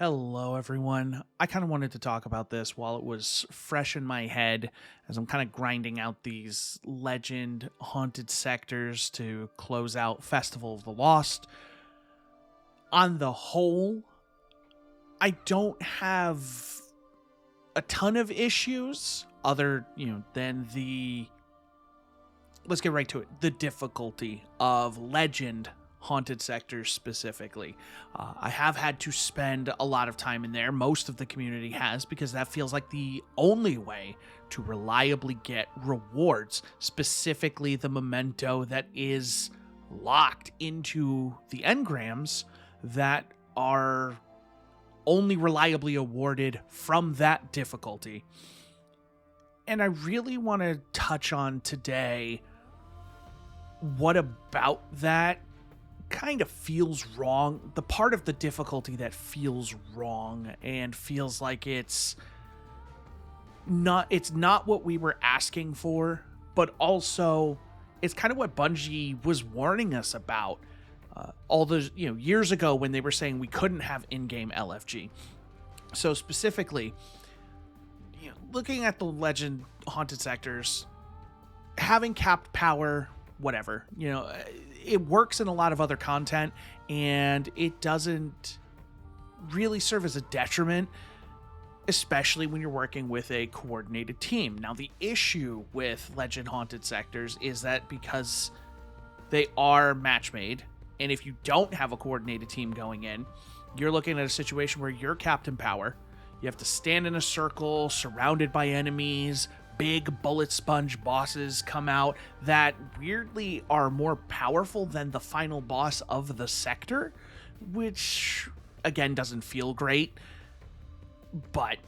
Hello, everyone. I kind of wanted to talk about this while it was fresh in my head as I'm kind of grinding out these legend haunted sectors to close out Festival of the Lost. On the whole, I don't have a ton of issues other, than let's get right to it, the difficulty of legend haunted sectors specifically. I have had to spend a lot of time in there. Most of the community has, because that feels like the only way to reliably get rewards, specifically the memento that is locked into the engrams that are only reliably awarded from that difficulty. And I really want to touch on today what about that kind of feels wrong, the part of the difficulty that feels wrong and feels like it's not what we were asking for, but also it's kind of what Bungie was warning us about all those years ago when they were saying we couldn't have in-game LFG. So specifically, looking at the legend haunted sectors, having capped power, whatever, it works in a lot of other content, and it doesn't really serve as a detriment, especially when you're working with a coordinated team. Now, the issue with legend haunted sectors is that because they are match made, and if you don't have a coordinated team going in, you're looking at a situation where you're Captain Power. You have to stand in a circle surrounded by enemies. Big bullet sponge bosses come out that weirdly are more powerful than the final boss of the sector, which again doesn't feel great. But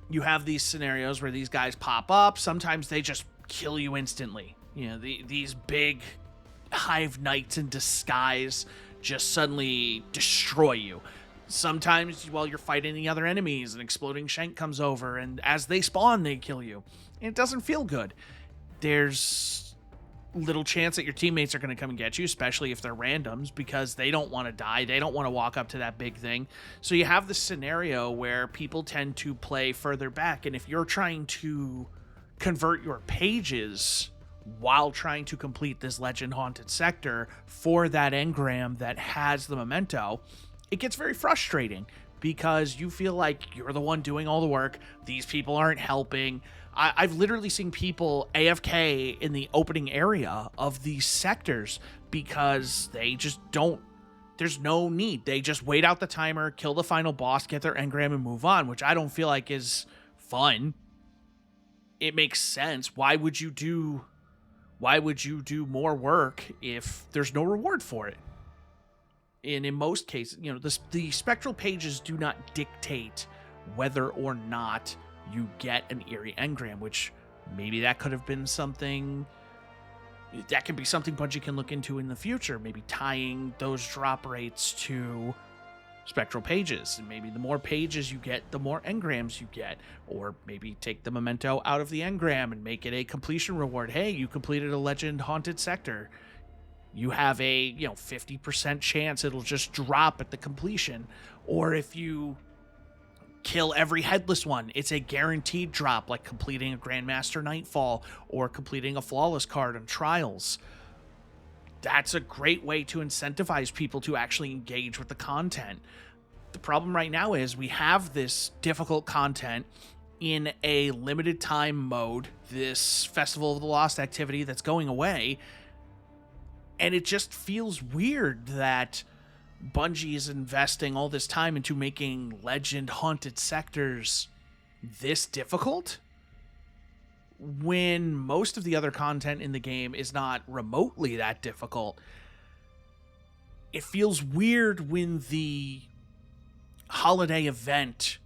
you have these scenarios where these guys pop up. Sometimes they just kill you instantly. These big hive knights in disguise just suddenly destroy you. Sometimes while you're fighting the other enemies, an exploding shank comes over, and as they spawn, they kill you. And it doesn't feel good. There's little chance that your teammates are going to come and get you, especially if they're randoms, because they don't want to die. They don't want to walk up to that big thing. So you have this scenario where people tend to play further back, and if you're trying to convert your pages while trying to complete this legend haunted sector for that engram that has the memento, it gets very frustrating because you feel like you're the one doing all the work. These people aren't helping. I've literally seen people AFK in the opening area of these sectors because they just don't. There's no need. They just wait out the timer, kill the final boss, get their engram, and move on, which I don't feel like is fun. It makes sense. Why would you do more work if there's no reward for it? And in most cases, the spectral pages do not dictate whether or not you get an eerie engram, which maybe that could have been something that can be something Bungie can look into in the future, maybe tying those drop rates to spectral pages. And maybe the more pages you get, the more engrams you get, or maybe take the memento out of the engram and make it a completion reward. Hey, you completed a legend haunted sector. You have a 50% chance it'll just drop at the completion. Or if you kill every headless one, it's a guaranteed drop, like completing a Grandmaster Nightfall or completing a Flawless card on Trials. That's a great way to incentivize people to actually engage with the content. The problem right now is we have this difficult content in a limited time mode, this Festival of the Lost activity that's going away. And it just feels weird that Bungie is investing all this time into making legend haunted sectors this difficult when most of the other content in the game is not remotely that difficult. It feels weird when the holiday event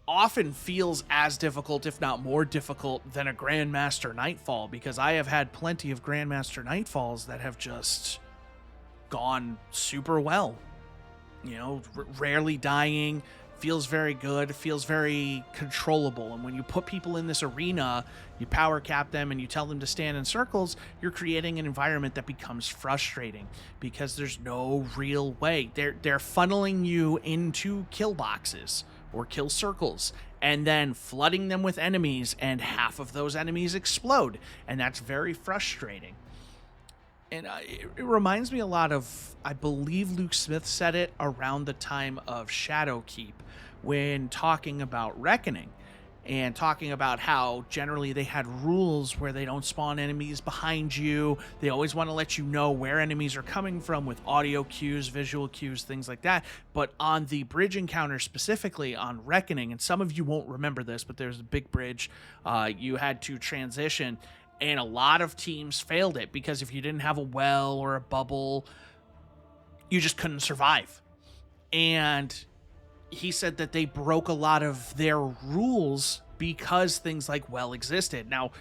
often feels as difficult, if not more difficult, than a Grandmaster Nightfall, because I have had plenty of Grandmaster Nightfalls that have just gone super well. Rarely dying, feels very good, feels very controllable. And when you put people in this arena, you power cap them and you tell them to stand in circles, you're creating an environment that becomes frustrating because there's no real way. They're funneling you into kill boxes or kill circles and then flooding them with enemies, and half of those enemies explode, and that's very frustrating. And it reminds me a lot of, I believe Luke Smith said it around the time of Shadowkeep when talking about Reckoning and talking about how generally they had rules where they don't spawn enemies behind you. They always want to let you know where enemies are coming from with audio cues, visual cues, things like that. But on the bridge encounter specifically on Reckoning, and some of you won't remember this, but there's a big bridge, you had to transition. And a lot of teams failed it because if you didn't have a well or a bubble, you just couldn't survive. And he said that they broke a lot of their rules because things like well existed. Now,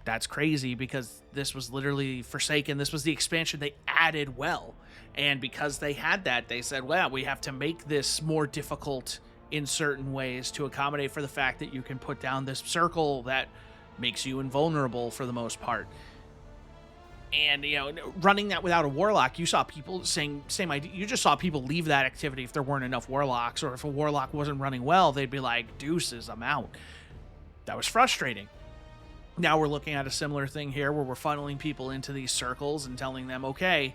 that's crazy because this was literally Forsaken. This was the expansion. They added well. And because they had that, they said, well, we have to make this more difficult in certain ways to accommodate for the fact that you can put down this circle that makes you invulnerable for the most part. And, running that without a warlock, you saw people saying same idea. You just saw people leave that activity if there weren't enough warlocks, or if a warlock wasn't running well, they'd be like, deuces, I'm out. That was frustrating. Now we're looking at a similar thing here where we're funneling people into these circles and telling them, okay,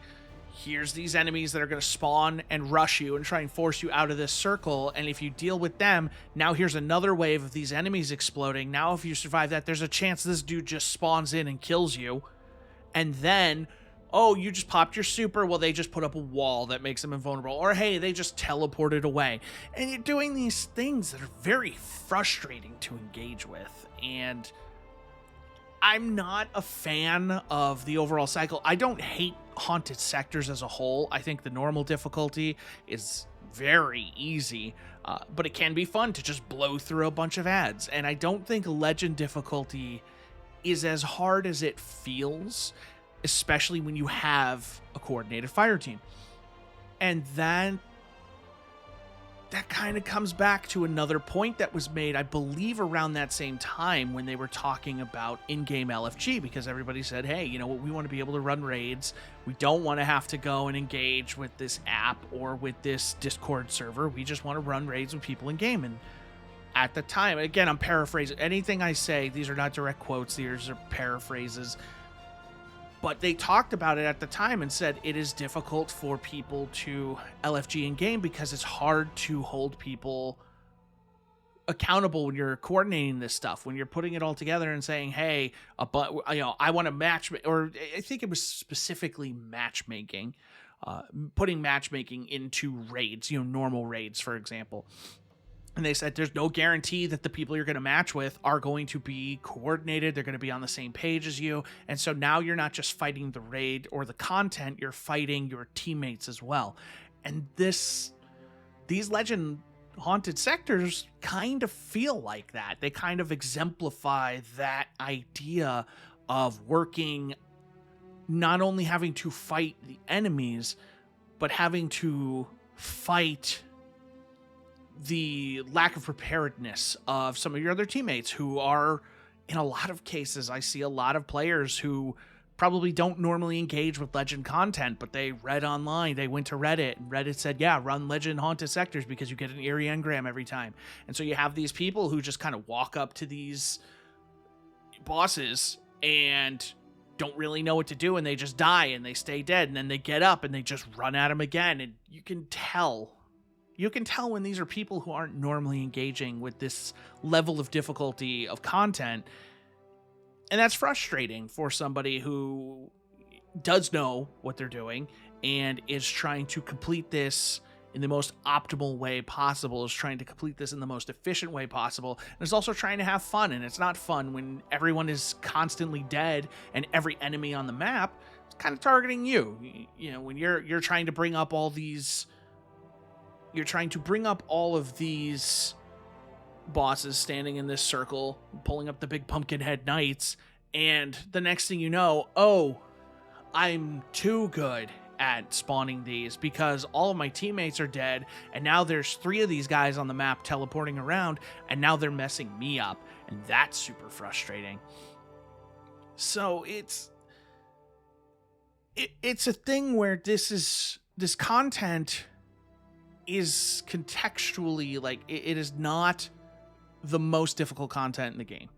here's these enemies that are going to spawn and rush you and try and force you out of this circle. And if you deal with them, now here's another wave of these enemies exploding. Now, if you survive that, there's a chance this dude just spawns in and kills you. And then, oh, you just popped your super. Well, they just put up a wall that makes them invulnerable. Or, hey, they just teleported away. And you're doing these things that are very frustrating to engage with. And I'm not a fan of the overall cycle. I don't hate Haunted Sectors as a whole. I think the normal difficulty is very easy, but it can be fun to just blow through a bunch of ads. And I don't think Legend difficulty is as hard as it feels, especially when you have a coordinated fire team. And that kind of comes back to another point that was made, I believe, around that same time when they were talking about in-game LFG, because everybody said, hey, you know what, we want to be able to run raids. We don't want to have to go and engage with this app or with this Discord server. We just want to run raids with people in-game. And at the time, again, I'm paraphrasing. Anything I say, these are not direct quotes, these are paraphrases. But they talked about it at the time and said it is difficult for people to LFG in game because it's hard to hold people accountable when you're coordinating this stuff, when you're putting it all together and saying, hey, I want to match, or I think it was specifically matchmaking, putting matchmaking into raids, normal raids, for example. And they said there's no guarantee that the people you're going to match with are going to be coordinated. They're going to be on the same page as you. And so now you're not just fighting the raid or the content, you're fighting your teammates as well. And these Legend Haunted Sectors kind of feel like that. They kind of exemplify that idea of working, not only having to fight the enemies, but having to fight the lack of preparedness of some of your other teammates who are, in a lot of cases, I see a lot of players who probably don't normally engage with Legend content, but they read online, they went to Reddit, and Reddit said, yeah, run Legend Haunted Sectors because you get an eerie engram every time. And so you have these people who just kind of walk up to these bosses and don't really know what to do, and they just die and they stay dead, and then they get up and they just run at them again. And you can tell when these are people who aren't normally engaging with this level of difficulty of content. And that's frustrating for somebody who does know what they're doing and is trying to complete this in the most optimal way possible, is trying to complete this in the most efficient way possible, and is also trying to have fun. And it's not fun when everyone is constantly dead and every enemy on the map is kind of targeting you. When you're trying to bring up all these... You're trying to bring up all of these bosses standing in this circle, pulling up the big Pumpkinhead Knights, and the next thing you know, oh, I'm too good at spawning these because all of my teammates are dead, and now there's 3 of these guys on the map teleporting around, and now they're messing me up, and that's super frustrating. So it's a thing where this content is contextually, like, it is not the most difficult content in the game.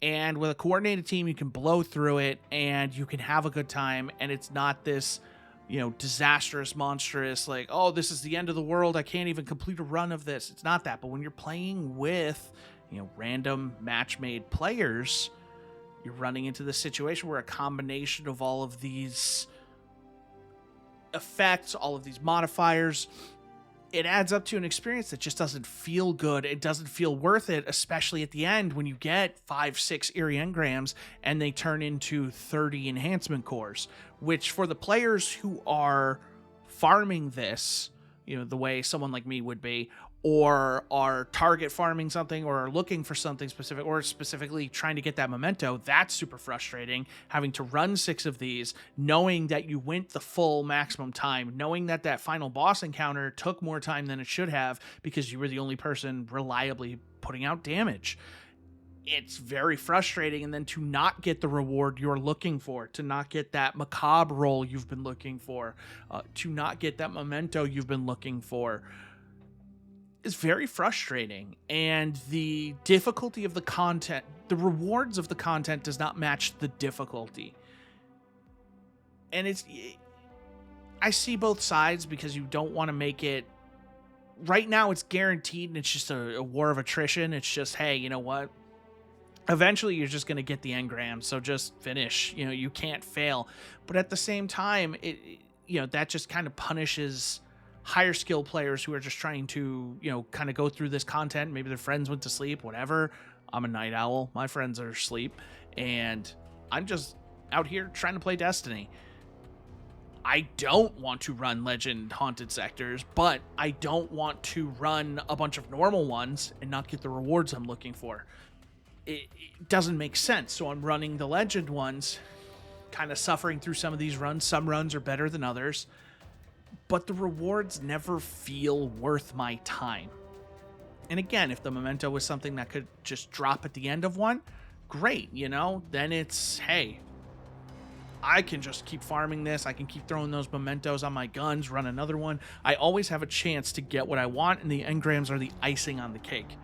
And with a coordinated team, you can blow through it and you can have a good time. And it's not this, disastrous, monstrous, like, oh, this is the end of the world, I can't even complete a run of this. It's not that. But when you're playing with, random match-made players, you're running into this situation where a combination of all of these effects, all of these modifiers, it adds up to an experience that just doesn't feel good. It doesn't feel worth it, especially at the end when you get 5-6 Eerie Engrams and they turn into 30 enhancement cores, which for the players who are farming this, the way someone like me would be, or are target farming something or are looking for something specific or specifically trying to get that memento, that's super frustrating. Having to run 6 of these, knowing that you went the full maximum time, knowing that that final boss encounter took more time than it should have because you were the only person reliably putting out damage. It's very frustrating. And then to not get the reward you're looking for, to not get that macabre roll you've been looking for, to not get that memento you've been looking for, is very frustrating. And the difficulty of the content, the rewards of the content does not match the difficulty. And I see both sides because you don't want to make it, right now it's guaranteed and it's just a war of attrition. It's just, hey, you know what? Eventually you're just going to get the engrams, so just finish. You can't fail. But at the same time, that just kind of punishes higher skill players who are just trying to, kind of go through this content. Maybe their friends went to sleep, whatever. I'm a night owl. My friends are asleep. And I'm just out here trying to play Destiny. I don't want to run Legend Haunted Sectors, but I don't want to run a bunch of normal ones and not get the rewards I'm looking for. It doesn't make sense. So I'm running the Legend ones, kind of suffering through some of these runs. Some runs are better than others, but the rewards never feel worth my time. And again, if the memento was something that could just drop at the end of one, great, then it's, hey, I can just keep farming this. I can keep throwing those mementos on my guns, run another one. I always have a chance to get what I want, and the engrams are the icing on the cake.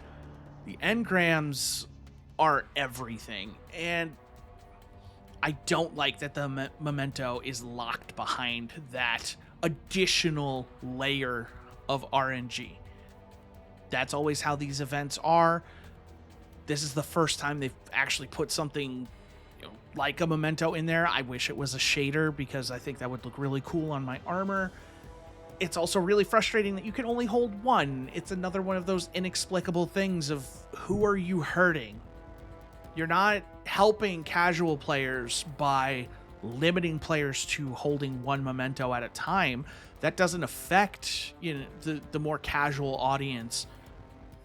The engrams are everything, and I don't like that the memento is locked behind that additional layer of RNG. That's always how these events are. This is the first time they've actually put something like a memento in there. I wish it was a shader because I think that would look really cool on my armor. It's also really frustrating that you can only hold one. It's another one of those inexplicable things of, who are you hurting? You're not helping casual players by limiting players to holding one memento at a time. That doesn't affect the more casual audience.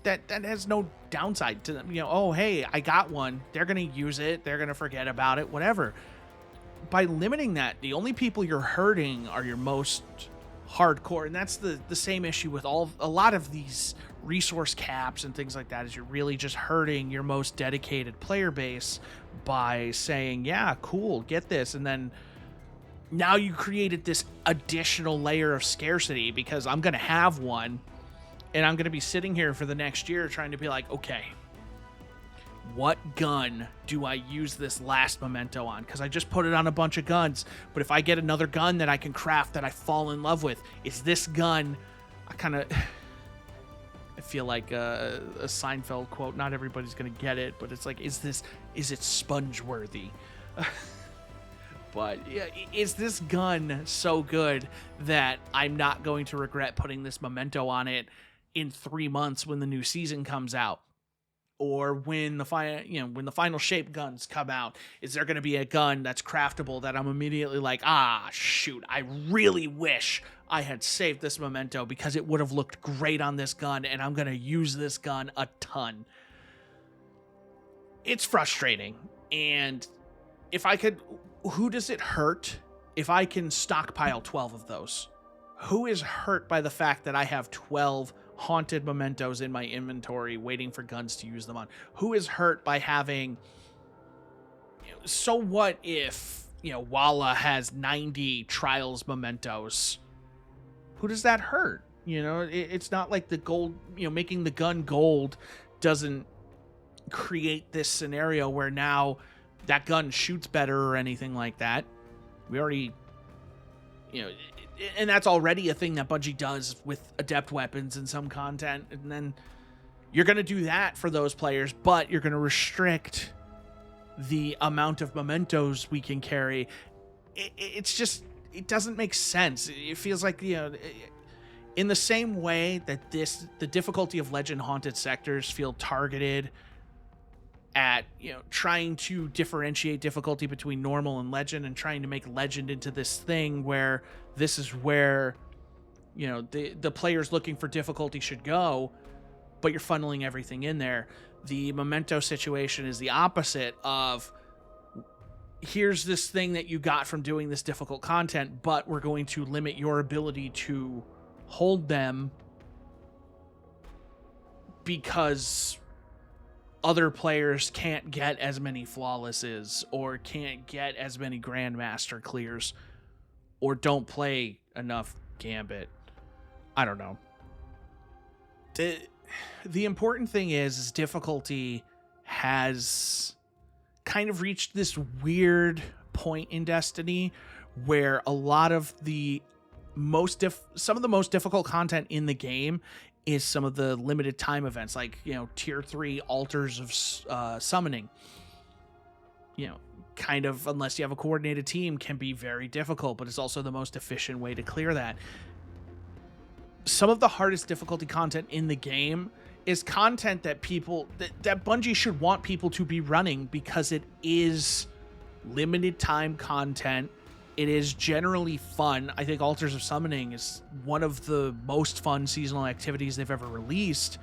That has no downside to them. Oh, hey, I got one. They're going to use it. They're going to forget about it, whatever. By limiting that, the only people you're hurting are your most hardcore. And that's the same issue with a lot of these resource caps and things like that, is you're really just hurting your most dedicated player base by saying, yeah, cool, get this. And then now you created this additional layer of scarcity because I'm going to have one. And I'm going to be sitting here for the next year trying to be like, okay, what gun do I use this last memento on? Because I just put it on a bunch of guns. But if I get another gun that I can craft that I fall in love with, is this gun... I feel like a Seinfeld quote. Not everybody's going to get it, but it's like, is it sponge-worthy? But yeah, is this gun so good that I'm not going to regret putting this memento on it in 3 months when the new season comes out, or when the final shape guns come out? Is there going to be a gun that's craftable that I'm immediately like, shoot, I really wish I had saved this memento because it would have looked great on this gun, and I'm going to use this gun a ton. It's frustrating. And if I could, who does it hurt if I can stockpile 12 of those, who is hurt by the fact that I have 12 haunted mementos in my inventory waiting for guns to use them on? Who is hurt by having, so what if, Walla has 90 trials mementos? Who does that hurt? It's not like the gold, making the gun gold doesn't create this scenario where now that gun shoots better or anything like that. We already, and that's already a thing that Bungie does with adept weapons in some content. And then you're going to do that for those players, but you're going to restrict the amount of mementos we can carry. It's just, it doesn't make sense. It feels like, in the same way that the difficulty of Legend Haunted sectors feel targeted at, trying to differentiate difficulty between normal and legend, and trying to make legend into this thing where this is where, the players looking for difficulty should go, but you're funneling everything in there. The memento situation is the opposite of, here's this thing that you got from doing this difficult content, but we're going to limit your ability to hold them because other players can't get as many flawlesses or can't get as many grandmaster clears or don't play enough Gambit. I don't know. The important thing is difficulty has kind of reached this weird point in Destiny where a lot of the some of the most difficult content in the game is some of the limited time events, like, tier 3 altars of summoning. Kind of, unless you have a coordinated team, can be very difficult, but it's also the most efficient way to clear that. Some of the hardest difficulty content in the game is content that that Bungie should want people to be running because it is limited time content. It is generally fun. I think Altars of Summoning is one of the most fun seasonal activities they've ever released,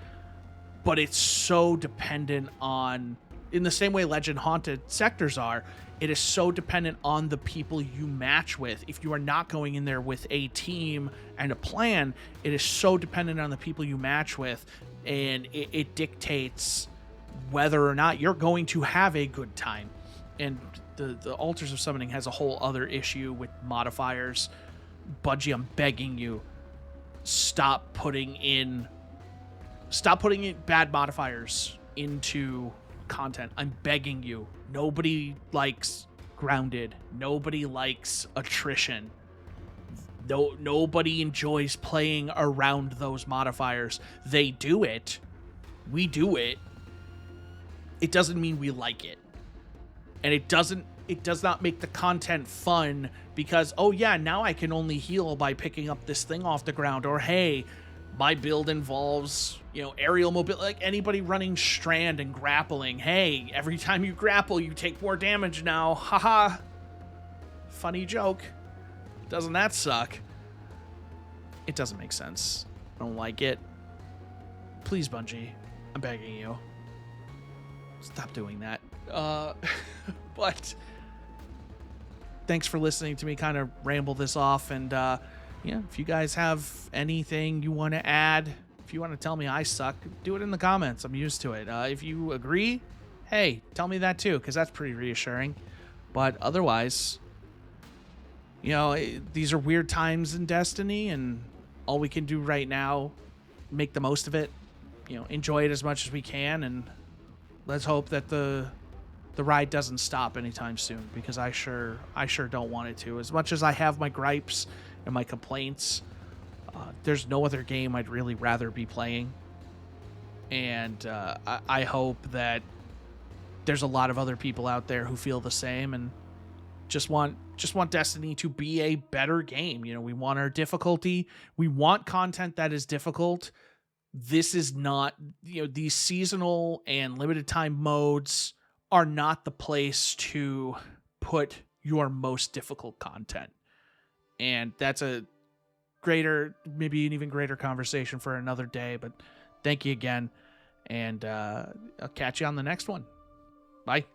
but it's so dependent on, in the same way Legend Haunted sectors are, it is so dependent on the people you match with. If you are not going in there with a team and a plan, it is so dependent on the people you match with, and it dictates whether or not you're going to have a good time. And the Altars of Summoning has a whole other issue with modifiers. Bungie, I'm begging you, stop putting in bad modifiers into content. I'm begging you. Nobody likes grounded. Nobody likes attrition. Nobody enjoys playing around those modifiers. They do it. We do it. It doesn't mean we like it. And it does not make the content fun because, oh yeah, now I can only heal by picking up this thing off the ground, or hey, my build involves, aerial mobility, like anybody running Strand and grappling. Hey, every time you grapple, you take more damage now. Haha. Funny joke. Doesn't that suck? It doesn't make sense. I don't like it. Please, Bungie, I'm begging you. Stop doing that. But thanks for listening to me kind of ramble this off. And if you guys have anything you want to add, if you want to tell me I suck, do it in the comments. I'm used to it. If you agree, hey, tell me that too, because that's pretty reassuring. But otherwise, these are weird times in Destiny, and all we can do right now, make the most of it, enjoy it as much as we can, and let's hope that the ride doesn't stop anytime soon, because I sure don't want it to. As much as I have my gripes and my complaints, there's no other game I'd really rather be playing, and I hope that there's a lot of other people out there who feel the same and just want Destiny to be a better game. We want our difficulty. We want content that is difficult. This is not, these seasonal and limited time modes are not the place to put your most difficult content. And that's a greater, maybe an even greater conversation for another day. But thank you again. And I'll catch you on the next one. Bye.